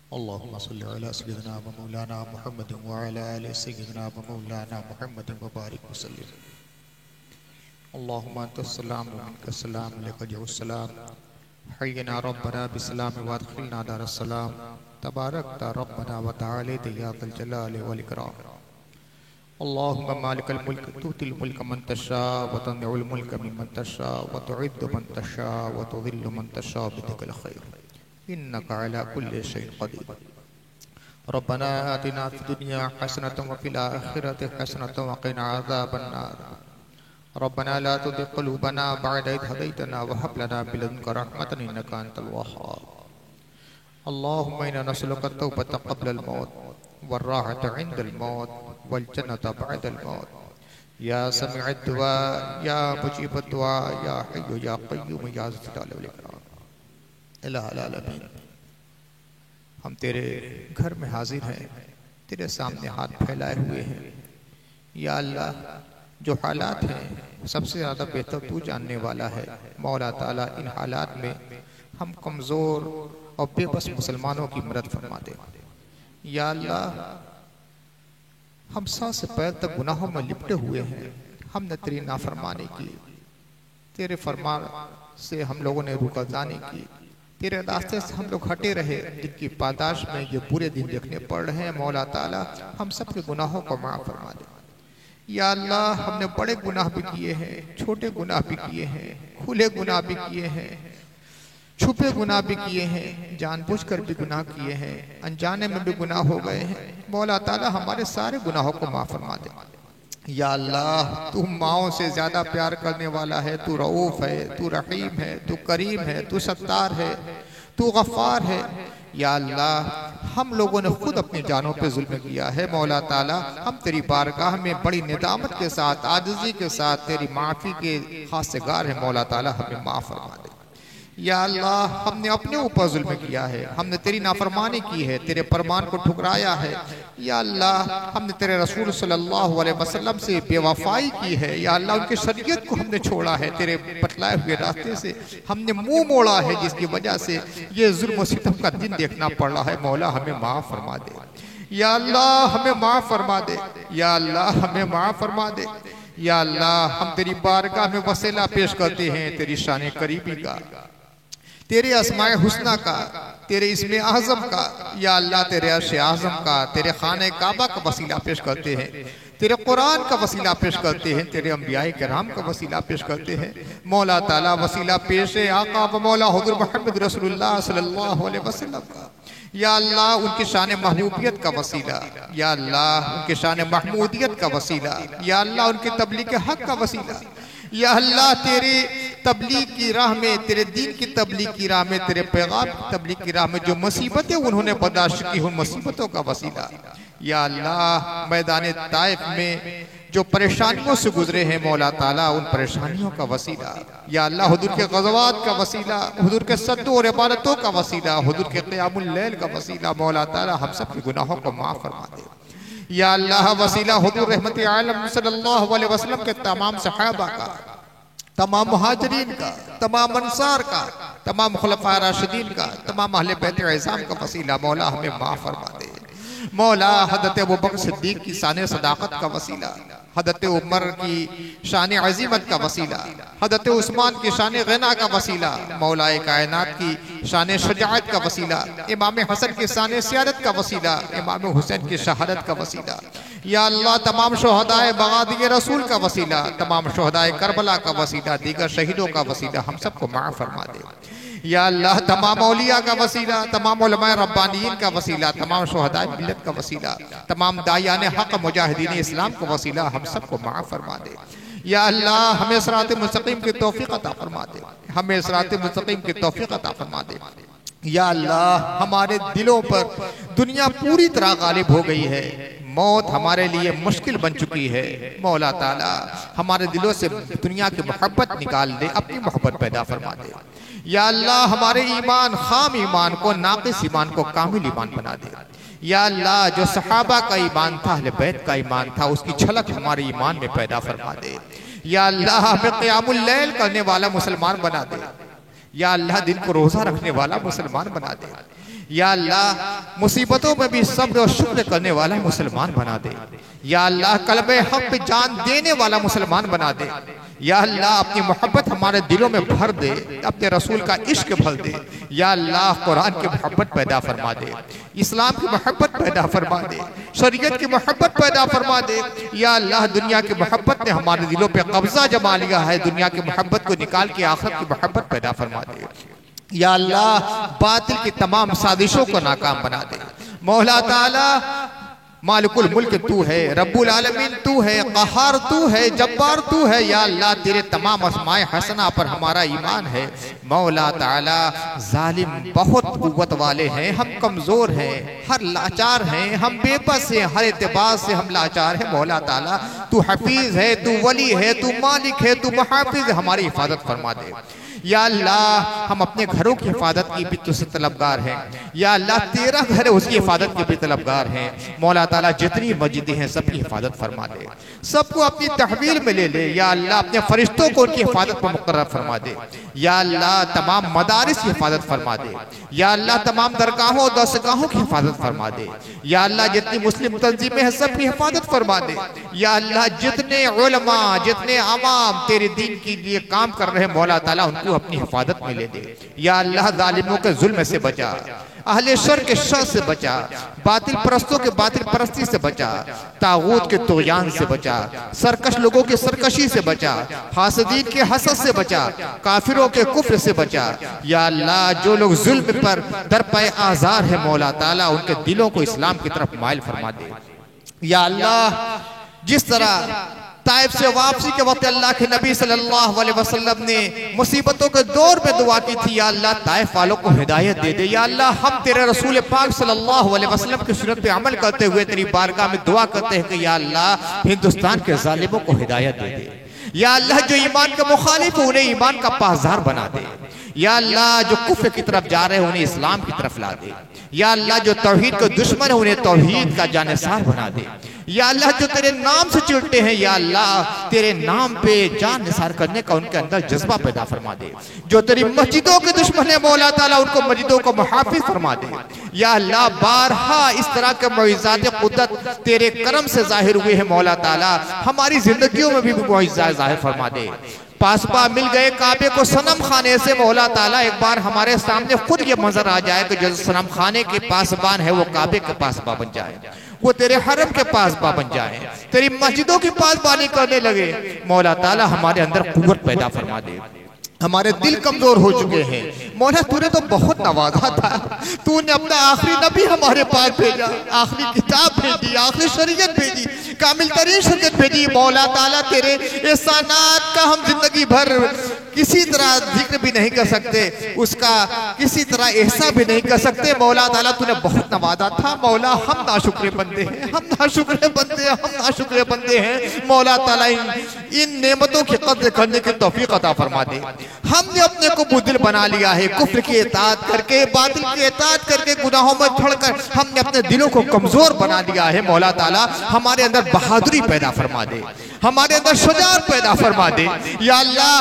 अल्लाहुम्मा सल्लि अला सय्यिदिना व मौलाना मुहम्मदिन व अला आलि सय्यिदिना व मौलाना मुहम्मदिन व बारिक वसल्लिम। अल्लाहुम्मा अंतस्सलाम व मिनकस्सलाम अलैका जउस्सलाम हय्यिना रब्बना बिस्सलाम व अदखिलना दारस्सलाम तबारकता रब्बना व तआलैता या ज़ल जलाली वल इकराम। अल्लाहुम्मा मालिकल मुल्क तुतिल मुल्क मन तशा व तनज़ुल मुल्क मिम्मन तशा व तुइज़्ज़ु मन तशा व तुज़िल्लु मन तशा बियदिकल खैर इन्नका अला कुल्लि शैइन क़दीर। रब्बना आतिना फिद दुनिया हसनतन व फिल आखिरति हसनतन व क़िना अज़ाबन नार। रब्बना ला तुज़िग़ क़ुलूबना बअद इज़ हदैतना व हब लना मिन लदुनका रहमतन इन्नका अंतल वह्हाब। अल्लाहुम्मा इन्ना नस्अलुका तौबतन क़ब्लल मौत वर्राहता इंदल मौत वल जन्नता बअदल मौत। या समीअद दुआ या मुजीबद दुआ या हय्यु या क़य्यूम या ज़ल जलाली वल इकराम। इलाहुल आलमीन, हम तेरे घर में हाजिर हैं, तेरे सामने हाथ फैलाए हुए हैं। या अल्लाह, जो हालात हैं सबसे ज़्यादा बेहतर तू जानने वाला है। मौला ताला, इन हालात में हम कमज़ोर और बेबस मुसलमानों की मदद फरमा दे। या अल्लाह, हम सर से पैर तक गुनाहों में लिपटे हुए हैं। हमने तेरी नाफरमानी की, तेरे फरमान से हम लोगों ने रुकाजानी की, तेरे रास्ते से हम लोग हटे रहे, जिनकी पादाश में ये बुरे दिन देखने पड़ रहे हैं। मौला ताला, हम सब के गुनाहों को माफ़ फरमा दे। या अल्लाह, हमने बड़े गुनाह भी किए हैं, छोटे गुनाह भी किए हैं, खुले गुनाह भी किए हैं, छुपे गुनाह भी किए हैं, जानबूझकर भी गुनाह किए हैं, अनजाने में भी गुनाह हो गए हैं। मौला ताला, हमारे सारे गुनाहों को माफ़ फरमा दे। या अल्लाह, तू माओं से ज्यादा प्यार करने वाला है, तू रऊफ है, तू रहीम है, तू करीम है, तू सत्तार है, तू गफ्फार है। या अल्लाह, हम लोगों ने खुद अपनी जानों पे जुल्म किया है। मौला ताला, हम तेरी बारगाह में बड़ी निदामत के साथ, आजिज़ी के साथ तेरी माफ़ी के खासगार हैं। मौला ताला, हमें माफ़ फरमा दे। या अल्लाह, हमने अपने ऊपर जुल्म किया है, हमने तेरी नाफरमानी की है, तेरे फरमान को ठुकराया है। या अल्लाह, हमने तेरे रसूल सल्लल्लाहु अलैहि वसल्लम से बेवफाई की है। या अल्लाह, उनकी शरीयत को हमने छोड़ा है, तेरे बतलाए हुए रास्ते से हमने मुंह मोड़ा है, जिसकी वजह से ये जुल्म सितम का दिन देखना पड़ रहा है। मौला, हमें माफ़ फरमा दे। या अल्लाह, हमें माफ़ फरमा दे। या अल्लाह, हमें माफ़ फरमा दे। या अल्लाह, हम तेरी बारगाह में वसीला पेश करते हैं, तेरी शान करीबी का, तेरे अस्माए हुस्ना का, तेरे इसमें आज़म का। या अल्लाह, तेरे अर्श आज़म का, तेरे खाने काबा का वसीला पेश करते हैं, तेरे कुरान का वसीला पेश करते हैं, तेरे अंबियाए किराम का वसीला पेश करते हैं। मौला ताला, वसीला पेश है आका व मौला हुज़ूर मुहम्मद रसूलुल्लाह सल्लल्लाहु अलैहि वसल्लम का। या अल्लाह, उनकी शान महबूबियत का वसीला। या अल्लाह, उनकी शान महमूदियत का वसीला। या अल्लाह, उनकी तबलीग के हक का वसीला। या अल्लाह, तेरे तबलीग की राह में, तेरे दीन की तबलीग की राह में, तेरे पैगाम की तबलीग की राह में जो मुसीबतें उन्होंने बर्दाश्त की, उन मुसीबतों का वसीला। या अल्लाह, मैदान ताइफ में जो परेशानियों से गुजरे हैं, मौला ताला, उन परेशानियों का वसीला। या अल्लाह, हुजूर के ग़ज़वात का वसीला, हुजूर के सद्दों और इबादतों का वसीला, हुजूर के क़ियामुल लैल का वसीला। मौला ताला, हम सब के गुनाहों को माफ़ फरमा दे। या अल्लाह, वसीला हुजूर रहमत आलम सल्लल्लाहु अलैहि वसल्लम के तमाम सहाबा का, तमाम मुहाजिरीन का, तमाम अंसार का, तमाम खुलफाए राशिदीन का, तमाम अहले बैत इज़ाम का वसीला। मौला, हमें माफ़ फरमा दे। मौला, हज़रत अबू बकर सिद्दीक़ की शान सदाक़त का वसीला, हज़रत उमर की शान अज़ीमत का वसीला, हज़रत उस्मान की शान ग़ना का वसीला, मौलाए कायनात की शान शजाअत का वसीला, इमाम हसन की शान सियारत का वसीला, इमाम हुसैन की शहादत का वसीला। या अल्लाह, तमाम शुहदाए बगादिए रसूल का वसीला, तमाम शुहदाए करबला का वसीला, दीगर शहीदों का वसीला, हम सबको माफ़ फरमा दे। या अल्लाह, तमाम औलिया का वसीला, तमाम उलमाए रब्बानियीन का वसीला, तमाम शुहदाए मिल्लत का वसीला, तमाम दायान हक़ मुजाहिदीन इस्लाम का वसीला, हम सबको माफ़ फरमा दे। या अल्लाह, हमें सिरात मुस्तक़ीम की तौफ़ीक़ अता फरमा दे, हमें सिरात मुस्तक़ीम की तौफ़ीक़ अता फरमा दे। या अल्लाह, हमारे दिलों पर दुनिया पूरी तरह गालिब हो गई है, मौत हमारे लिए मुश्किल बन चुकी है। मौला ताला, हमारे दिलों से दुनिया की मोहब्बत निकाल दे, अपनी मोहब्बत पैदा फरमा दे। या अल्लाह, हमारे ईमान, खाम ईमान को, नाक़िस ईमान को कामिल ईमान बना दे। या अल्लाह, जो सहाबा का ईमान था, अहले बैत का ईमान था, उसकी झलक हमारे ईमान में पैदा फरमा दे। या अल्लाह, हमें क़ियामुल लैल करने वाला मुसलमान बना दे। या अल्लाह, दिन को रोज़ा रखने वाला मुसलमान बना दे। या अल्लाह मुसीबतों में भी सब्र और शुक्र करने वाला मुसलमान बना दे। या अल्लाह कलमे हक पे जान देने वाला मुसलमान बना दे। या अल्लाह अपनी मोहब्बत हमारे दिलों में भर दे, अपने रसूल का इश्क भर दे। या अल्लाह कुरान की मोहब्बत पैदा फरमा दे, इस्लाम की मोहब्बत पैदा फरमा दे, शरीयत की मोहब्बत पैदा फरमा दे। या अल्लाह दुनिया की मोहब्बत ने हमारे दिलों पे कब्जा जमा लिया है, दुनिया की मोहब्बत को निकाल के आखिरत की मोहब्बत पैदा फरमा दे। या अल्लाह बातिल की तमाम साजिशों को नाकाम बना दे। मौला ताला मालिकुल मुल्क तू है, रब्बुल आलमीन तू है, क़हार तू है, जब्बार तू है। या अल्लाह तेरे तमाम अस्माए हसना पर हमारा ईमान है। मौला ताला जालिम बहुत कुव्वत वाले हैं, हम कमज़ोर हैं, हर लाचार हैं, हम बेबस हैं, हर एतबार से हम लाचार हैं। मौला ताला तू हफीज़ है, तू वली है, तू मालिक है, तू मुहाफ़िज़ है, हमारी हिफाजत फरमा दे। या अल्लाह हम अपने घरों की हिफाजत की भी तुझसे तलबगार हैं। या अल्लाह तेरा घर है उसकी हिफाजत की भी तलबगार हैं। मौला ताला जितनी मस्जिदें हैं सबकी हिफाजत फरमा दे, सबको अपनी तहवील में ले ले। या अल्लाह अपने फरिश्तों को उनकी हिफाजत पर मुकर्रर फरमा दे। या अल्लाह तमाम मदारिस की हिफाजत फरमा दे। या अल्लाह तमाम दरगाहों और दस्तगाहों की हिफाजत फरमा दे। या अल्लाह जितनी मुस्लिम तंजीमें हैं सबकी हिफाजत फरमा दे। या अल्लाह जितने उलमा जितने आवाम तेरे दीन के लिए काम कर रहे हैं मौला ताला उनको अपनी हिफाजत में ले दे। या अल्लाह जालिमों के जुल्म से बचा, अहले शर के शर से बचा, बातिल परस्तों के बातिल परस्ती से बचा, तागूत के तुग़यान से बचा, सरकश लोगों के सरकशी से बचा, हासदीन के हसद से बचा, काफिरों के कुफ्र से बचा। या अल्लाह जो लोग जुल्म पर दरपे आज़ार है मौला ताला उनके दिलों को इस्लाम की तरफ माइल फरमा दे। या अल्लाह जिस तरह ताइफ से वापसी के वक्त अल्लाह के नबी सल्लल्लाहु अलैहि वसल्लम ने मुसीबतों के दौर में दुआ की थी, या अल्लाह ताइफ वालों को हिदायत दे दे। या अल्लाह हम तेरे रसूल पाक सल्लल्लाहु अलैहि वसल्लम की सुन्नत पे अमल करते हुए तेरी बारगाह में दुआ करते हैं कि या अल्लाह हिंदुस्तान के जालिमों को हिदायत दे दे। या अल्लाह जो ईमान के मुखालिफ है उन्हें ईमान का पासदार बना दे। या अल्लाह जो कुफ्र की तरफ जा रहे हैं उन्हें इस्लाम की तरफ ला दे। या अल्लाह जो तौहीद के दुश्मन है उन्हें तौहीद का जानिसार बना दे। या अल्लाह जो तेरे नाम से चिढ़ते हैं या अल्लाह तेरे नाम पे जान निसार करने का उनके अंदर जज्बा पैदा फरमा दे। जो तेरी मस्जिदों के दुश्मन है मौला ताला उनको मस्जिदों को मुहाफिज फरमा दे। या अल्लाह बारहा इस तरह के मुइज़ात कुदरत तेरे करम से जाहिर हुए हैं मौला ताला, हमारी जिंदगियों में भी मुइज़ात जाहिर फरमा दे। पासबा मिल गए काबे को सनम खाने से मौला ताला एक बार हमारे सामने खुद ये मंजर आ जाए कि जो सनम खाने के पासबान है वो काबे के पासबा बन जाए, वो तेरे हरम के पासबा बन जाए, तेरी मस्जिदों की पासबानी करने लगे। मौला ताला हमारे अंदर कुव्वत पैदा फरमा दे। हमारे दिल कमजोर हो चुके हैं मौला, तूने तो बहुत नवाजा था, तूने अपना आखिरी नबी हमारे पास भेजा, आखिरी किताब भेजी, आखिरी शरीयत भेजी, कामिल तरीन शरीयत भेजी। मौला ताला तेरे एहसानात का हम जिंदगी भर किसी तरह जिक्र भी नहीं कर सकते, उसका किसी तरह एहसा भी नहीं कर सकते। मौला ताला तूने बहुत नवाजा था मौला, हम नाशुक्रे बंदे हैं, हम नाशुक्रे बंदे हैं, हम नाशुक्रे बंदे हैं। मौला ताला इन नेमतों की कद्र करने की तौफीक अता फरमा दे। हमने अपने को बुदिल बना लिया है, कुफ्र की इताअत करके, बातिल की इताअत करके, गुनाहों में पड़कर हमने अपने दिलों को कमजोर बना लिया है। मौला ताला हमारे अंदर बहादुरी पैदा फरमा दे, हमारे अंदर शुजाअत पैदा फरमा दे। या अल्लाह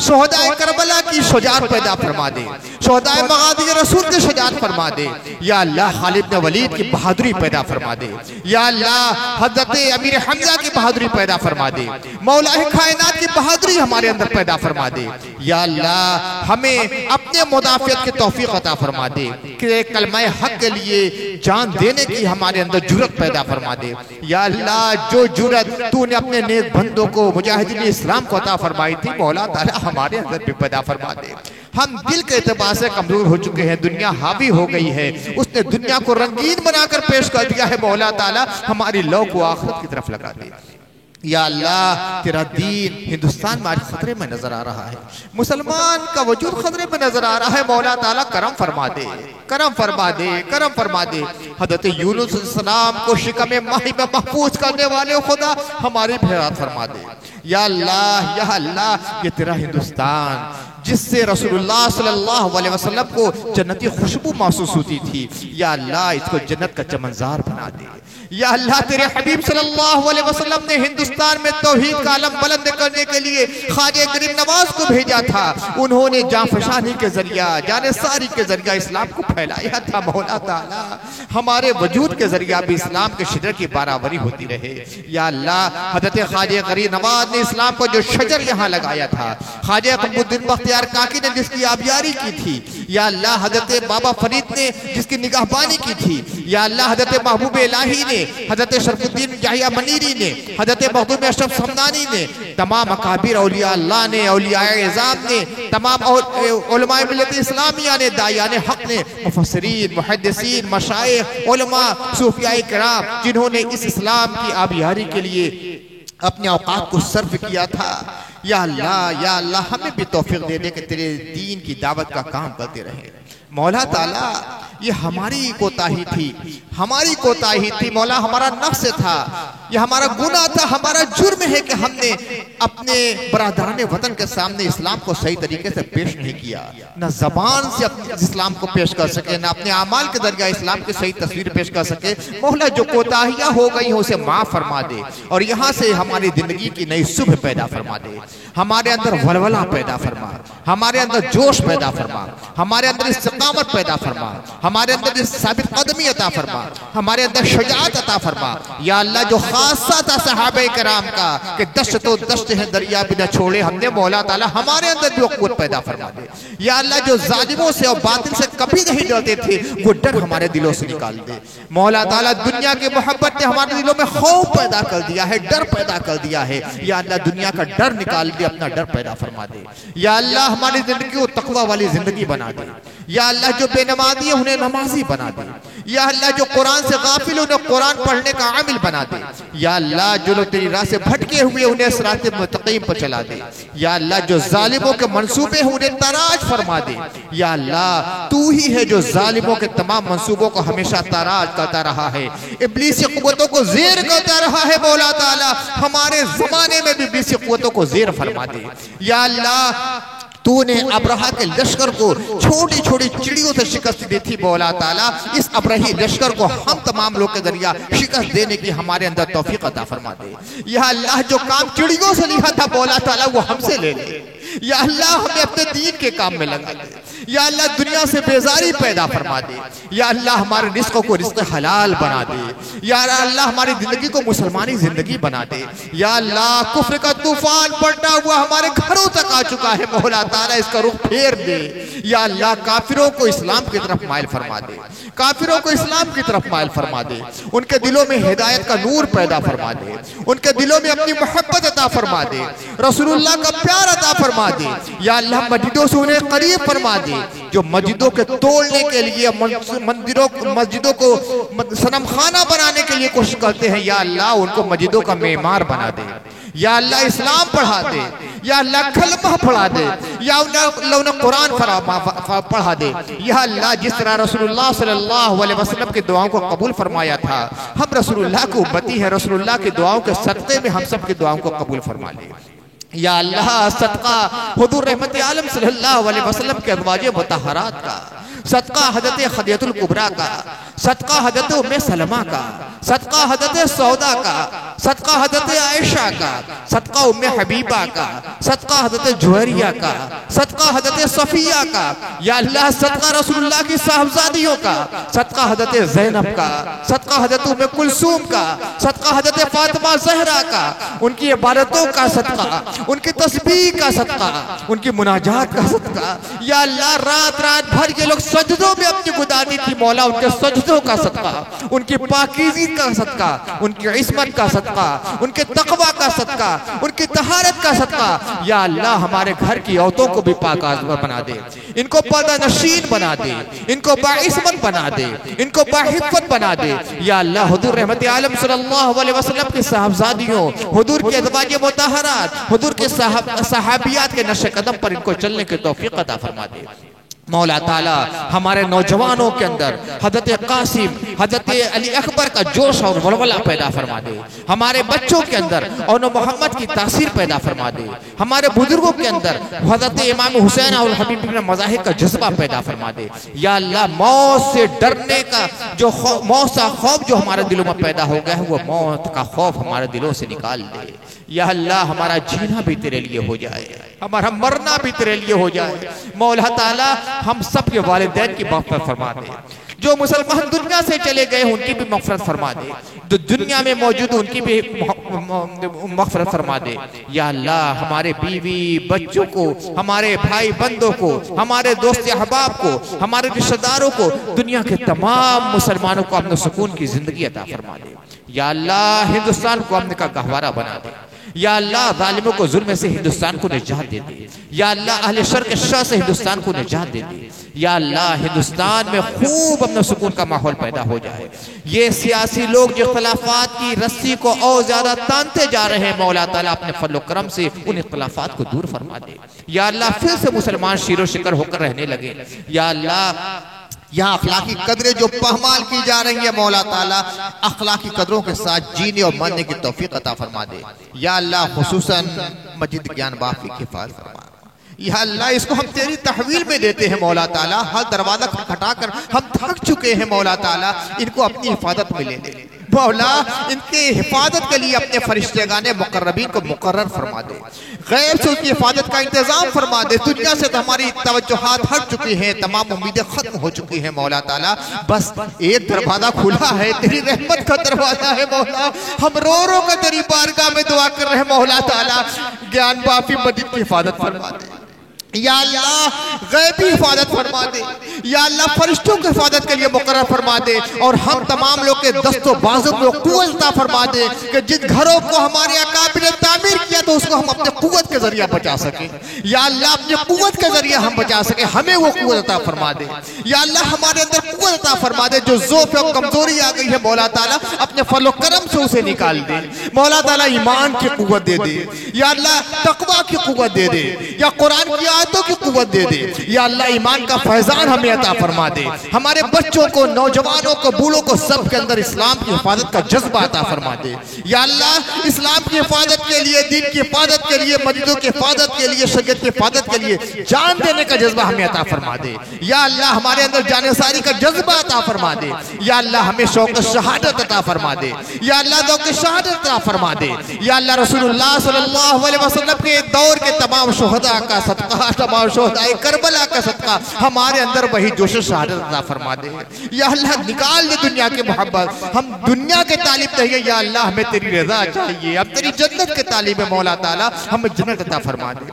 शुहदाए करबला की शुजाअत पैदा फरमा दे, शुहदाए मगाज़ी रसूल की शुजाअत फरमा दे। या अल्लाह खालिद बिन वलीद की बहादुरी पैदा फरमा दे। या अल्लाह हज़रत अमीर हमजा की बहादुरी पैदा फरमा दे, मौला कायनात की बहादुरी हमारे अंदर पैदा फरमा दे। या अल्लाह हमें अपने मुदाफ़ियत की तौफीक अता फरमा दे कि कलमा हक के लिए जान देने की हमारे अंदर जुर्रत पैदा फरमा दे। या अल्लाह जो जुर्रत तूने अपने नेक बंदों को मुजाहिदीन इस्लाम को अता फरमाई थी मौला ताला हमारे अंदर भी पैदा फरमा दे। हम दिल के एतबार से कमजोर हो चुके हैं, दुनिया हावी हो गई है, उसने दुनिया को रंगीन बनाकर पेश कर दिया है। मौला ताला हमारी लौ को आखिरत की तरफ लगा दे। या अल्लाह तेरा दीन हिंदुस्तान में आज खतरे में नजर आ रहा है, मुसलमान का वजूद खतरे में नजर आ रहा है। मौला ताला करम फरमा दे, करम फरमा दे, करम फरमा दे। हज़रत यूनुस अलैहिस्सलाम को शिकम माही में महफूज करने वाले खुदा हमारी भी हिफाजत फरमा दे। या अल्लाह ये तेरा हिंदुस्तान जिससे रसूलुल्लाह सल्लल्लाहु अलैहि वसल्लम को जन्नती खुशबू महसूस होती थी। या अल्लाह इसको जन्नत का चमनजार बना दे। या अल्लाह तेरे हबीब सल्लल्लाहु अलैहि वसल्लम ने हिंदुस्तान में तौहीद का आलम बुलंद करने के लिए ख्वाजा गरीब नवाज को भेजा था। उन्होंने जाफशानी के जरिया, जानेसारी के जरिया इस्लाम को फैलाया था। मौला ताला हमारे वजूद के जरिया भी इस्लाम के शजर की बाराबरी होती रहे। या अल्लाह हजरत ख्वाजा गरीब नवाज ने इस्लाम को जो शजर यहाँ लगाया था, ख्वाजा कुतुबुद्दीन बख्तियार काकी ने जिसकी आबियारी की थी, या अल्लाह हजरत बाबा फरीद ने जिसकी निगाहबानी की थी, या अल्लाह हजरत महबूब इलाही ने, हजरत शरफुद्दीन याहिया मनीरी ने, हजरत मखदूम अशरफ समदानी ने, तमाम अकाबिर औलिया अल्लाह ने, औलिया इज़ाम ने, तमाम उलमाए मिल्लत इस्लामिया ने, दायाने हक ने, मुफस्सिरीन, मुहद्दिसीन, मशाइख, उलमा, सूफियाए किराम, जिन्होंने इस इस्लाम की आबियारी के लिए अपने औकात को सर्व किया था। या अल्लाह हमें भी तौफीक दे दे कि तेरे दीन की दावत का काम करते रहे। मौला ताला ये हमारी कोताही थी, हमारी कोताही थी मौला, हमारा नफ्स था, ये हमारा गुनाह था, हमारा जुर्म है कि हमने अपने बरादरान वतन के सामने इस्लाम को सही तरीके से पेश नहीं किया। न जबान से अपने इस्लाम को पेश कर सके, न अपने अमाल के जरिए इस्लाम की सही तस्वीर पेश कर सके। मौला जो कोताहियाँ हो गई हैं उसे माफ़ फरमा दे और यहाँ से हमारी जिंदगी की नई सुबह पैदा फरमा दे। हमारे अंदर वलवला पैदा फरमा, हमारे अंदर जोश पैदा फरमा, हमारे अंदर इस्तिकामत पैदा फरमा, हमारे अंदर साबित कदमी अता फरमा, हमारे अंदर शुजाअत अता फरमा। या अल्लाह जो खासा था सहाबे कराम का कि दश्त तो दश्त है दरिया भी न छोड़े, हमने मौला ताला हमारे अंदर भी क़ुव्वत पैदा फरमा दे। या अल्लाह जो जालिमों से और बातिल से कभी नहीं डरते थे वो डर हमारे दिलों से निकाल दे। मौला ताला दुनिया की मोहब्बत ने हमारे दिलों में खौफ पैदा कर दिया है, डर पैदा कर दिया है। या अल्लाह दुनिया का डर निकाल दे, अपना डर पैदा फरमा दे। या अल्लाह हमारी जिंदगी को तकवा वाली जिंदगी बना दे। या अल्लाह जो बेनमाजी है उन्हें नमाजी बना दे। या अल्लाह जो कुरान से गाफिल उन्हें कुरान पढ़ने का आमिल बना दे। या अल्लाह जो लोग तेरी राह से भटके हुए उन्हें सिरात मुस्तकीम पर चला दे। या अल्लाह जो जालिमों के मंसूबे हैं उन्हें ताराज फरमा दे। या अल्लाह तू ही है जो जालिमों के तमाम मंसूबों को हमेशा ताराज करता रहा है, इब्लीसी कुव्वतों को ज़ेर करता रहा है। मौला ताला हमारे जमाने में भी इब्लीसी कुव्वतों को ज़ेर फरमा दे। या अल्लाह तूने अब्रहा के लश्कर को छोटी छोटी चिड़ियों से शिकस्त दी थी। मौला ताला इस अब्रही लश्कर को हम तमाम लोग के जरिया शिकस्त देने की हमारे अंदर तौफीक अता फरमा दे। या अल्लाह जो काम चिड़ियों से लिया था मौला ताला वो हमसे ले ले। या अल्लाह हमें अपने दीन के काम में लगा दे। या अल्लाह दुनिया से बेजारी पैदा फरमा दे। या अल्लाह हमारे रिस्क को रिस्क हलाल बना दे। या अल्लाह हमारी जिंदगी को मुसलमानी जिंदगी बना दे। या अल्लाह कुफ्र का तूफान पलटा हुआ हमारे घरों तक आ चुका है, मौला ताला इसका रुख फेर दे। या अल्लाह काफिरों को इस्लाम की तरफ माइल फरमा दे, काफिरों को इस्लाम की तरफ माइल फरमा दे। उनके दिलों में हिदायत का नूर पैदा फरमा दे, उनके दिलों में अपनी मोहब्बत अता फरमा दे, रसूलुल्लाह का प्यार अता फरमा दे। या अल्लाह मस्जिदों से उन्हें करीब फरमा दे। जो मस्जिदों के तोड़ने के लिए, मस्जिदों को सनम खाना बनाने के लिए कोशिश करते हैं, या अल्लाह उनको मस्जिदों का मेमार बना दे। या अल्लाह इस्लाम पढ़ा दे। या अल्लाह कलमा पढ़ा दे। या उन्हें कुरान पढ़ा दे। या अल्लाह जिस तरह रसूलुल्लाह सल्लल्लाहु अलैहि वसल्लम की दुआओं को कबूल फरमाया था, हम रसूलुल्लाह की उम्मती है, रसूलुल्लाह की दुआओं के सदक़े में हम सब की दुआओं को कबूल फरमा ले। या अल्लाह सदका हुजूर रहमत आलम सल्लल्लाहु अलैहि वसल्लम के अज़वाज मुतहहरात का, सदका हज़रत खदीजतुल कुबरा का, सदका हज़रत उम्मे सलमा का, सदका हज़रत सौदा का, सदका हज़रत आयशा का, सदका उम्मे हबीबा का, सदका हज़रत जुहरिया का, सदका हज़रत सफिया का। या अल्लाह सदका रसूलुल्लाह की साहबजादियों का, सदका हज़रत ज़ैनब का, सदका हज़रत उम्मे कुलसूम का, सदका हज़रत फातिमा ज़हरा का, उनकी इबादतों का सदका, उनकी तस्बीह का सदका, उनकी मुनाजात का सदका। या अल्लाह रात रात भर के लोग सजदों में अपनी गुजारी थी, मौला उनके सजदों का सदका, उनकी पाकीज़ी का सदका, उनकी इस्मत का सदका, उनके तकवा का सदका, उनकी तहारत का सदका। या अल्लाह हमारे घर की औरतों को भी पाक बना दे, इनको पर्दा नशीन बना दे, इनको बाइस्मत बना दे, इनको बाहिफ़त बना दे। या अल्लाह हुजूर रहमत आलम सल्लल्लाहु अलैहि वसल्लम की साहबजादियों, हुजूर के अज़वाज मुतहहरात, हुजूर के सहाबियात के नक्शे कदम पर इनको चलने की तौफीक अता फरमा दे। मौला ताला हमारे नौजवानों के अंदर हज़रत कासिम, हज़रत अली अकबर का जोश और वलवला पैदा फरमा दे। हमारे बच्चों के अंदर और मोहम्मद की तासीर पैदा फरमा दे। हमारे बुजुर्गों के अंदर हज़रत इमाम हुसैन और हबीब इब्न मज़ाहिब का जज्बा पैदा फरमा दे। या अल्लाह, मौत से डरने का जो मौत का खौफ जो हमारे दिलों में पैदा हो गया है, वो मौत का खौफ हमारे दिलों से निकाल दे। या अल्लाह, हमारा जीना भी तेरे लिए हो जाए, हमारा मरना भी तेरे लिए हो जाए। मौला ताला हम सब के वालिदैन की मग़फ़िरत फरमा दे। जो मुसलमान दुनिया से चले गए उनकी भी मग़फ़िरत फरमा दे, जो दुनिया में मौजूद उनकी भी मग़फ़िरत फरमा दे। या अल्लाह, हमारे बीवी बच्चों को, हमारे भाई बंदों को, हमारे दोस्त अहबाब को, हमारे रिश्तेदारों को, दुनिया के तमाम मुसलमानों को अमन सुकून की ज़िंदगी अता फरमा दे। या अल्लाह, हिंदुस्तान को अमन का गहवारा बना दे। या अल्लाह, जालिमों को जुल्म से हिंदुस्तान को निजात दे दे। या अल्लाह, अहले शर के शर से हिंदुस्तान को निजात दे दे। या अल्लाह, हिंदुस्तान में खूब अमन सुकून का माहौल पैदा हो जाए। ये सियासी लोग जो इख्तिलाफात की रस्सी को और ज्यादा तानते जा रहे हैं, मौला ताला अपने फजल व करम से उन इख्तिलाफात को दूर फरमा दे। या अल्लाह, फिर से मुसलमान शीरो शिकर होकर रहने लगे। या अल्लाह, यहाँ अखलाकी कदरें जो पहमाल की जा रही है, मौला ताला अखलाकी कदरों के साथ जीने और मरने की तौफीक अता फरमा दे। या अल्लाह, खुसूसन मस्जिद ज्ञान बाग की हिफाज़त फरमा। या अल्लाह, इसको हम तेरी तहवील में देते हैं मौला ताला। हर दरवाजा खटखटाकर हम थक चुके हैं मौला ताला, इनको अपनी हिफाजत में ले ले। मौला, इनके हिफाजत के लिए अपने फरिश्तेगाने मुकर्रबीन को मुकर्रर फरमा दे। गैर से उसकी हिफाजत का इंतजाम फरमा दे। दुनिया से तो हमारी तवज्जुहात हट चुकी हैं, तमाम उम्मीदें खत्म हो चुकी हैं मौला ताला। बस एक दरवाजा खुला है, तेरी रहमत का दरवाजा है मौला। हम रो रो कर तेरी बारगाह में दुआ कर रहे हैं मौला ताला, ज्ञान बाफी मस्जिद की हिफाजत फरमा दे। या अल्लाह, गैबी हिफाजत फरमा दे। या अल्लाह, फरिश्तों की हिफाजत के लिए मुकर्रर फरमा दे। और हम तमाम लोग के दस्तों बाजों में कुव्वत फरमा दे कि जिन घरों को हमारे अकाबिर ने तामीर किया तो उसको हम अपने कुव्वत के जरिए बचा सके। या अल्लाह, अपने कुव्वत के जरिए हम बचा सके, हमें वो कुव्वत अता फरमा दे। या अल्लाह, हमारे अंदर कुव्वत अता फरमा दे। जो ज़ौफ़ और कमजोरी आ गई है मौला ताला, अपने फजल व करम से उसे निकाल दे। मौला ताला, ईमान की कुव्वत दे दे। या अल्लाह, तक़वा की कुव्वत दे दे। या कुरान की आयतों की कुव्वत दे दे। या अल्लाह, ईमान का फैजान हमें अता फरमा दे। हमारे बच्चों को, नौजवानों को, बूढ़ों को, सब के अंदर इस्लाम की हिफाजत का जज्बा अता फरमा दे। या अल्लाह, इस्लाम की हिफाजत के लिए, दीन की हिफाजत के लिए, मस्जिदों की हिफाजत के लिए, शरीयत की हिफाजत के लिए जान देने का जज्बा हमें अता फरमा दे। या अल्लाह, हमारे अंदर जानेसारी का जज्बा अता फरमा दे। या अल्लाह, हमें शौक़ शहादत अता फरमा दे। या अल्लाह, ज़ौक़ शहादत अता फरमा दे। या अल्लाह, रसूलुल्लाह सल्लल्लाहु अलैहि वसल्लम के दौर के तमाम शुहदा का सदका, तमाम शुहदाए करबला का सदका हमारे अंदर वही जोश शहादत अता फरमा दे। या अल्लाह, निकाल दे दुनिया की मोहब्बत। हम दुनिया के तालिब नहीं है। या अल्लाह, हमें तेरी रज़ा चाहिए, अब तेरी जन्नत के तालिब है मौला ताला, हमें जन्नत अता फरमा दे।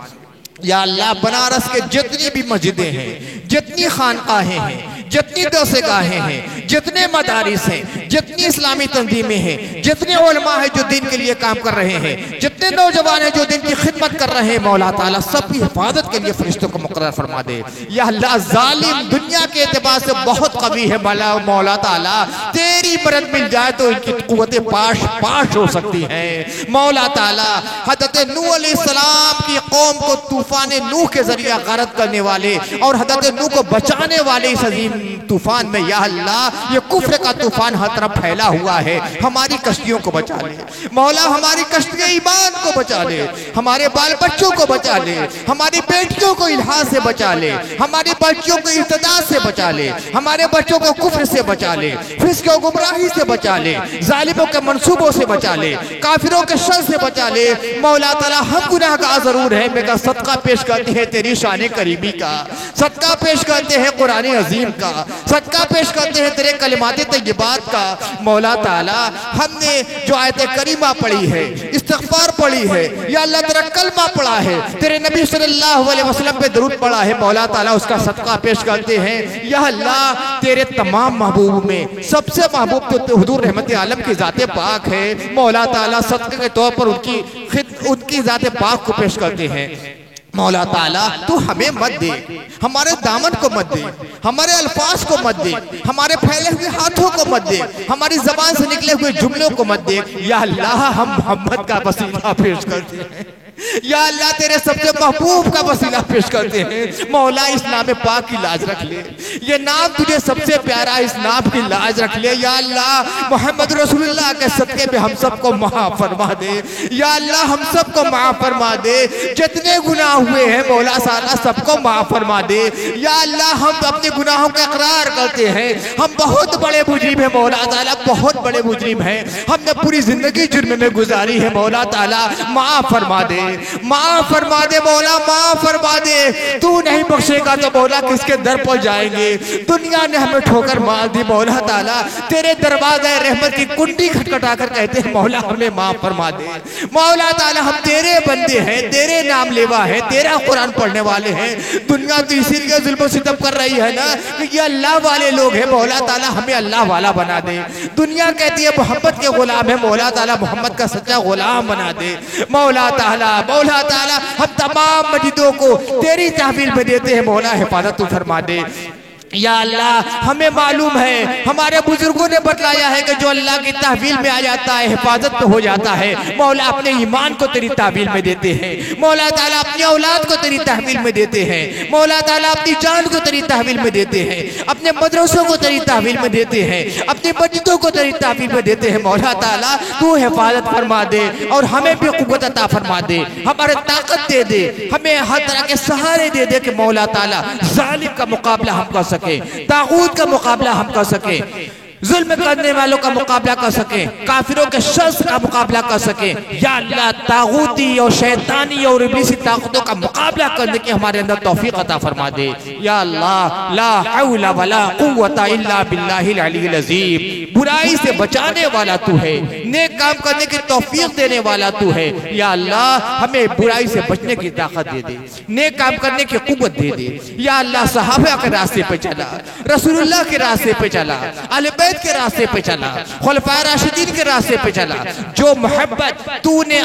या अल्लाह, बनारस के जितनी भी मस्जिदें हैं, जितनी खानकाहें हैं, जितनी दरसगाहें हैं, जितने मदारिस हैं, जितनी इस्लामी तंजीमें हैं, जितने उलमा हैं जो दिन के लिए काम कर रहे हैं, जितने नौजवान हैं जो दिन की खिदमत कर रहे हैं, मौला ताला सबकी हिफाजत के लिए फरिश्तों को मुकर्रर फरमा दे। या अल्लाह, जालिम दुनिया के एतबार से बहुत कवी है मौला ताला, तेरी मदद मिल जाए तो इनकी कुव्वतें पाश पाश हो सकती हैं मौला ताला। हज़रत नूह अलैहिस्सलाम की कौम को तूफान नूह के जरिए गारत करने वाले और हज़रत नूह को बचाने वाले इस अजीम तूफान में, या अल्लाह, ये कुफ्र का तूफान हर तरफ फैला हुआ है, हमारी कश्तियों को बचा ले मौला, हमारी कश्तियां ईमान को बचा ले, हमारे बाल बच्चों को बचा ले, हमारी बेटियों को इल्हाद से बचा ले, हमारी बच्चियों को इर्तिदाद से बचा ले, हमारे बच्चों को कुफ्र से बचा ले, फिस्क और गुमराही से बचा ले, जालिमों के मंसूबों से बचा ले, काफिरों के शर से बचा ले मौला ताला। हम गुनाहगार जरूर हैं, मगर सदका पेश करते हैं तेरी शान करीमी का, सदका पेश करते हैं कुरान अजीम का, सदका पेश करते हैं तेरे कलिमात तय्यबात का मौला ताला। हमने जो आयत करीमा पढ़ी है, इस्तिग़फ़ार पढ़ी है, या अल्लाह तेरा कलमा पढ़ा है, तेरे नबी सल्लल्लाहु अलैहि वसल्लम पे दरूद पढ़ा है मौला ताला, उसका सदका पेश करते हैं। या अल्लाह, तेरे तमाम महबूब में सबसे महबूब तो हुजूर रहमत आलम की ज़ात पाक है मौला ताला, सदक़े के तौर पर उनकी ज़ात पाक को पेश करते हैं मौला ताला। तू हमें मत दे, हमारे दामन को मत दे, हमारे अल्फाज को मत दे, हमारे फैले हुए हाथों को मत दे, हमारी जबान से निकले हुए जुमलों को मत दे। या अल्लाह, हम मोहम्मद का वसीला पेश करते हैं या अल्लाह तेरे सबसे महबूब का वसीला पेश करते हैं, मौला इस नाम पाक की लाज रख ले, ये नाम तुझे सबसे प्यारा, इस नाम की लाज रख ले। या अल्लाह मोहम्मद रसूलुल्लाह के सदके पे हम सबको माफ फरमा दे। या अल्लाह हम सबको माफ फरमा दे, जितने गुनाह हुए हैं मौला साला सबको माफ फरमा दे। या अल्लाह हम अपने गुनाहों का इकरार करते हैं, हम बहुत बड़े मुजरिम हैं मौला ताला, बहुत बड़े मुजरिम हैं, हमने पूरी जिंदगी जुर्म में गुजारी है मौला ताला, माफ फरमा दे, माफ फरमा दे मौला, माफ फरमा दे। तू नहीं बख्शेगा तो मौला किसके दर पर जाएंगे। दुनिया ने हमें ठोकर मार दी मौला ताला, तेरे दरवाज़े रहमत की कुंडी खटखटा कर कहते हैं मौला हमें माफ फरमा दे। मौला ताला हम तेरे बंदे हैं, तेरे नाम लेवा है, तेरा कुरान पढ़ने वाले हैं। दुनिया तो इसीलिए जुल्म सितम कर रही है ना कि ये अल्लाह वाले लोग हैं, मौला ताला हमें अल्लाह वाला बना दे। दुनिया कहती है मोहम्मद के गुलाम है, मौला ताला मोहम्मद का सच्चा गुलाम बना दे। मौला ताला हम तमाम मस्जिदों को तेरी तहवील में देते हैं, मौला हिफाजत फरमा दे। या अल्लाह हमें मालूम है, हमारे बुजुर्गों ने बतलाया है कि जो अल्लाह की तहवील में आ जाता है हिफाजत पे हो जाता है। मौला अपने ईमान को तेरी तहवील में देते हैं, मौला ताला अपनी औलाद को तेरी तहवील में देते हैं, मौला ताला अपनी जान को तेरी तहवील में देते हैं, अपने मदरसों को तेरी तहवील में देते हैं, अपनी मस्जिदों को तेरी तहवील में देते हैं। मौला ताला तू हिफाजत फरमा दे और हमें भी कुव्वत अता फरमा दे, हमारे ताकत दे दे, हमें हर तरह के सहारे दे दे कि मौला ताला जालिम का मुकाबला हम कर सके, तागूत का मुकाबला हम कर सके, जुल्म करने वालों का मुकाबला कर सके, काफिरों के शर्स का मुकाबला कर सके। या अल्लाह तागूती और शैतानी और इब्लीसी ताकतों का मुकाबला करने की हमारे अंदर तौफीक अता फरमा दे। या अल्लाह ला हौला वला कुव्वता इल्ला बिल्लाहिल अलील अज़ीम। बुराई से बचाने वाला तू है, नेक काम करने की तौफीक देने वाला तू है। या अल्लाह हमें बुराई से बचने की ताकत दे दे, नेक काम करने की कुव्वत दे दे। या अल्लाह सहाबा के रास्ते पे चला, रसूलुल्लाह के रास्ते पे चला, अहले के रास्ते पे चला, खुलफाए राशिदीन के रास्ते पे चला। जो मोहब्बत तूने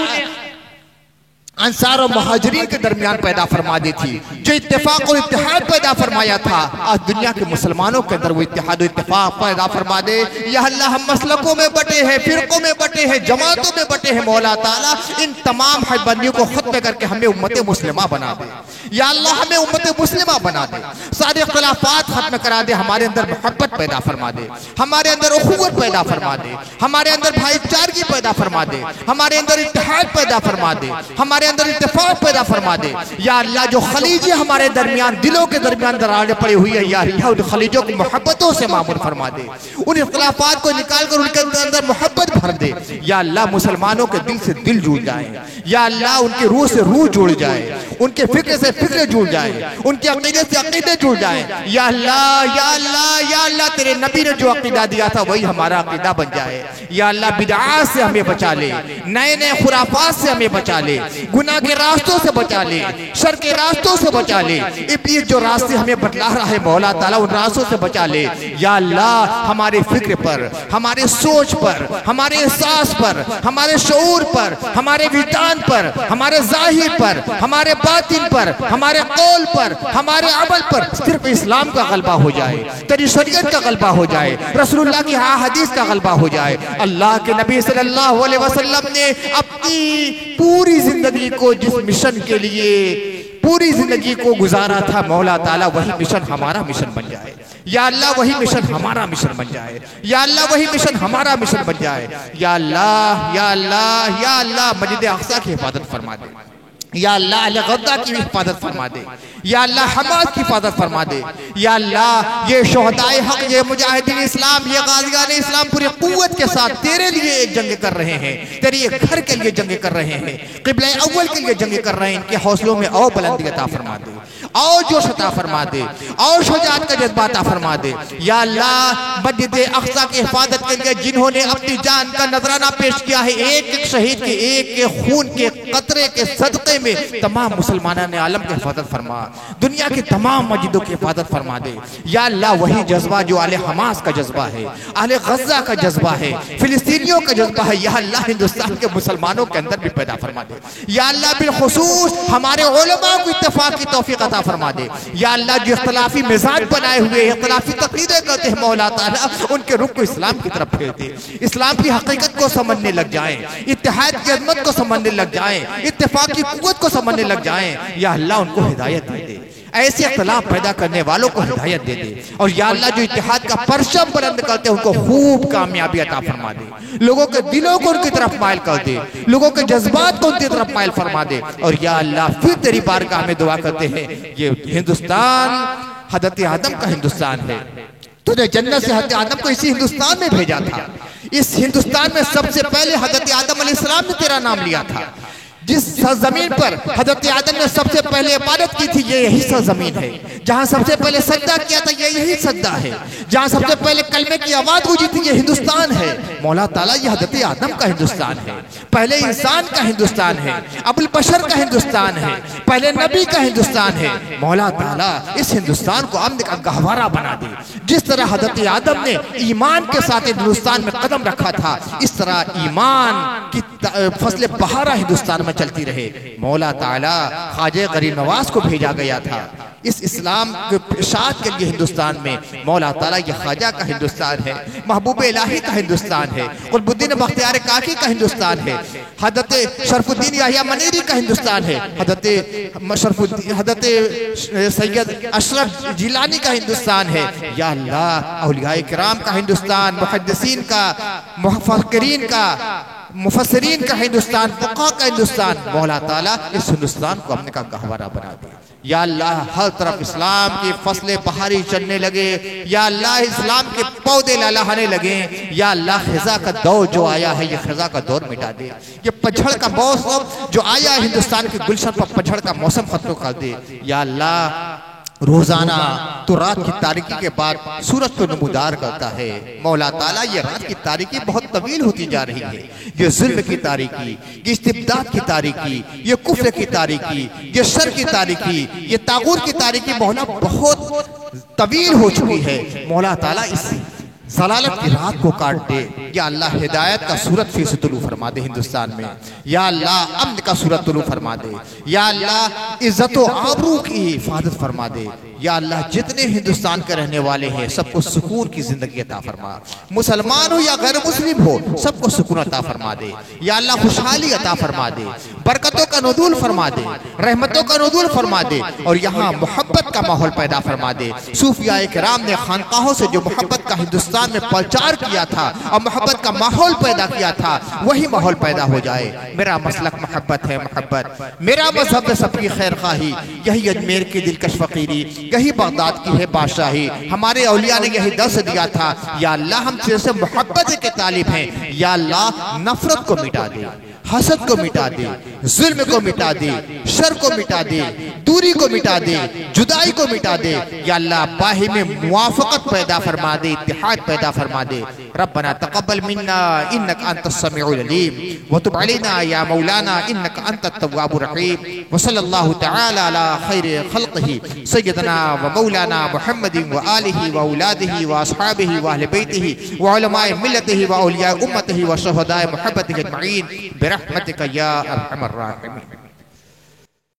अंसार और मुहाजिरीन के दरमियान पैदा फरमा दी थी, जो इत्तेफाक और इत्तेहाद पैदा फरमाया था, आज दुनिया के मुसलमानों के अंदर वो इत्तेहाद और इत्तेफाक पैदा फरमा दे। या अल्लाह हम मसलकों में बटे हैं, फिरकों में बटे हैं, जमातों में बटे हैं, मौला ताला इन तमाम हदबंदियों को खत्म करके हमें उम्मत मुस्लिमा बना दे। या अल्लाह हमें उम्मत मुस्लिमा बना दे, सारे इख्तिलाफात खत्म करा दे, हमारे अंदर मोहब्बत पैदा फरमा दे, हमारे अंदर उखुवत पैदा फरमा दे, हमारे अंदर भाईचारगी पैदा फरमा दे, हमारे अंदर इत्तेहाद पैदा फरमा दे, हमारे अंदर इत्तेफाक पैदा फरमा दे। या अल्लाह जो खलीजे हमारे दरमियान, दिलों के दरमियान दरारें पड़ी हुई है, या अल्लाह उन खलीजों को मोहब्बतों से मामूल फरमा दे, उन इख्तिलाफात को निकाल कर उनके अंदर मोहब्बत भर दे। या अल्लाह मुसलमानों के दिल से दिल जुड़ जाए, या अल्लाह उनकी रूह से रूह जुड़ जाए, उनके फिक्र से फिक्र जुड़ जाए, उनके अकीदे से अकीदे जुड़ जाए। या अल्लाह या अल्लाह या अल्लाह तेरे नबी ने जो अकीदा दिया था वही हमारा अकीदा बन जाए। या अल्लाह बिदअत से हमें बचा ले, नए नए खुराफात से हमें बचा ले, गुनाह के रास्तों से बचा ले, शर के रास्तों से बचा ले, इब्लीस जो रास्ते हमें बतला रहा है मौला ताला उन रास्तों से बचा ले। या अल्लाह हमारे फिक्र पर, हमारे सोच पर, हमारे एहसास पर, हमारे शऊर पर, हमारे विज्ञान पर, हमारे जाहिर पर, हमारे बातिन पर, हमारे कौल पर, हमारे अमल पर सिर्फ इस्लाम का गलबा हो जाए, तेरी शरीयत का गलबा हो जाए, रसूलुल्लाह की हदीस का गलबा हो जाए। अल्लाह के नबी सल्लल्लाहु अलैहि वसल्लम ने अपनी पूरी जिंदगी को जिस मिशन के लिए पूरी जिंदगी को गुजारा था, मौला ताला वही मिशन हमारा मिशन बन जाए। या अल्लाह वही मिशन हमारा मिशन बन जाए। या अल्लाह वही मिशन हमारा मिशन बन जाए। या अल्लाह या अल्लाह या अल्लाह मस्जिद अक़सा की हिफाजत फरमा दे। या अल्लाह अल गद्दा की हिफाजत फरमा दे। या अल्लाह हमाद की हिफाजत फरमा दे। या अल्लाह ये शोहदाए हक, ये मुजाहिदीन इस्लाम, ये गाज़ियान इस्लाम पूरी कुव्वत के साथ तेरे लिए एक जंग कर रहे हैं, तेरे एक घर के लिए जंग कर रहे हैं, क़िबला अव्वल के लिए जंग कर रहे हैं। इनके हौसलों में और बुलंदी अता फरमा दे, और जोश अता फरमा दे, और शुजाअत का जज्बा अता फरमा दे। या अल्लाह मस्जिद अक़सा की हिफाजत के लिए जिन्होंने अपनी जान का नजराना पेश किया है, एक एक शहीद के एक के खून के कतरे के सदक़े में तमाम मुसलमानों ने आलम की हिफाजत फरमा, दुनिया की तमाम मस्जिदों की हिफाजत फरमा दे। या अल्लाह वही जज्बा जो अहले हमास का जज्बा है, अहले गज़ा का जज्बा है, फिलिस्तीनियों का जज्बा है, या अल्लाह हिंदुस्तान के मुसलमानों के अंदर भी पैदा फरमा दे। या अल्लाह बिलखुसूस हमारे उलमा को इत्तेफाक की तौफीक अता फरमा दे। या अल्लाह जो इख्तलाफी मिजाज बनाए हुए इख्तलाफी तकलीदें करते हैं मौला ताला, उनके रुख को इस्लाम की तरफ फेर दे, इस्लाम की हकीकत को समझने लग जाएं, इत्तेहाद की अजमत को समझने लग जाएं, इत्तेफाक की कुव्वत को समझने लग जाएं। या अल्लाह उनको हिदायत दे दे, ऐसे इख्तलाफ पैदा करने वालों को हिदायत दे दे। और या अल्लाह जो इत्तेहाद का परचम बुलंद करते हैं उनको खूब कामयाबी अता फरमा दे, लोगों के दिलों को उनकी तरफ माइल कर दे, लोगों के जज्बात को उनकी तरफ माइल फरमा दे। और या अल्लाह फिर तेरी बारगाह में दुआ करते हैं, ये हिंदुस्तान हजरत आदम का हिंदुस्तान है, तूने जन्नत से हजरत आदम को इसी हिंदुस्तान में भेजा था। इस हिंदुस्तान में सबसे पहले हजरत आदम अलैहिस्सलाम ने तेरा नाम लिया था। जिस सरजमीन पर हजरत आदम ने सबसे पहले इबादत की थी, ये यही सरजमीन है। जहां सबसे पहले सजदा किया था, ये यही सजदा है। जहां सबसे पहले कलमे की आवाज गूंजी थी, ये हिंदुस्तान है। मौला ताला ये हजरत आदम का हिंदुस्तान है, पहले इंसान का हिंदुस्तान है, अबुल बशर का हिंदुस्तान है, पहले नबी का हिंदुस्तान है। मौला ताला इस हिंदुस्तान को अमन का गहवारा बना दे। जिस तरह हजरत आदम ने ईमान के साथ हिंदुस्तान में कदम रखा था, इस तरह ईमान की फसलें बहारा हिंदुस्तान में चलती रहे। मौला ताला ख्वाजा गरीब नवाज को भेजा गया था इस इस्लाम के इरशाद के लिए हिंदुस्तान में। मौला ताला ये ख्वाजा का हिंदुस्तान है, महबूब इलाही का हिंदुस्तान है, कुतुबुद्दीन बख्तियार काकी का हिंदुस्तान है, हजरत शरफुद्दीन याहिया मनीरी का हिंदुस्तान है, हजरत सैयद अशरफ जिलानी का हिंदुस्तान है। या अल्लाह औलिया किराम का हिंदुस्तान, मुहद्दिसीन का, मुफक्किरीन का, मुफस्सिरीन का हिंदुस्तान, फुक़हा का हिंदुस्तान। मौला ताला इस हिंदुस्तान को अपने का गहवारा बना दे। या अल्लाह हर तरफ इस्लाम की फसलें बहारी चलने लगे। या अल्लाह इस्लाम के पौधे लहलहाने लगे। या अल्लाह खिजा का दौर जो आया है, ये खिजा का दौर मिटा दे। ये पतझड़ का मौसम जो आया है हिंदुस्तान के गुलशन पर, पतझड़ का मौसम खत्म कर दे। या अल्लाह रोजाना तो रात की तारीकी के बाद सूरज को नमूदार करता है। मौला ताला ये रात की तारीकी बहुत तवील होती जा रही है। ये जुल्म की तारीकी, ये इस्तिबदाद की तारीकी, ये कुफ्र की तारीकी, ये शर की तारीकी, ये तागूत की तारीकी मौला बहुत तवील हो चुकी है। मौला ताला इस जलालत की रात को काट दे। या अल्लाह हिदायत का सूरत फिर से तुलू फरमा दे हिंदुस्तान में। या अल्लाह अमन का सूरत तुलू फरमा दे। या अल्लाह इज्जत व आबरू की हिफाजत फरमा दे। या अल्लाह जितने हिंदुस्तान के रहने वाले हैं सबको सुकून की जिंदगी अता फरमा, मुसलमान हो या गैर मुस्लिम हो सबको सुकून अता फरमा दे। या अल्लाह खुशहाली अता फरमा दे, बरकतों का नुज़ूल फरमा दे, रहमतों का नुज़ूल फरमा दे और यहाँ मोहब्बत का माहौल पैदा फरमा दे। सूफिया किराम ने खानकाहों से जो मोहब्बत का हिंदुस्तान में प्रचार किया था और मोहब्बत का माहौल पैदा किया था, वही माहौल पैदा हो जाए। मेरा मसलक मोहब्बत है, मोहब्बत मेरा मजहब है, सबकी खैर खाही, यही अजमेर की दिलकश फकीरी, यही बगदाद की है बादशाही। हमारे औलिया ने यही दर्स दिया था। या अल्लाह हम तेरे से मोहब्बत के तालिब हैं। या अल्लाह नफरत को मिटा दे, हसद को मिटा दे, जुल्म को मिटा दे, शर को मिटा दे, दूरी को मिटा दे, जुदाई को मिटा दे। या अल्लाह बाही में मुआफ़क़त पैदा फरमा दे, इत्तिहाद पैदा फरमा दे। रब्बना तक़ब्बल मिन्ना इन्नका अंतस समीउल अलीम व तुब अलैना या मौलाना इन्नका अंतत तव्वाबुर रहीम। व सल्लल्लाहु तआला अला खैरि खल्क़िही सय्यदना व मौलाना मुहम्मदिन व आलिही व औलादिही व अस्हाबिही व अहले बैतिही व उलमाए मिल्लतिही व औलिया उम्मतिही व शुहदाए मुहब्बतिही अजमईन बिरहमतिका या अरहमर राहिमीन।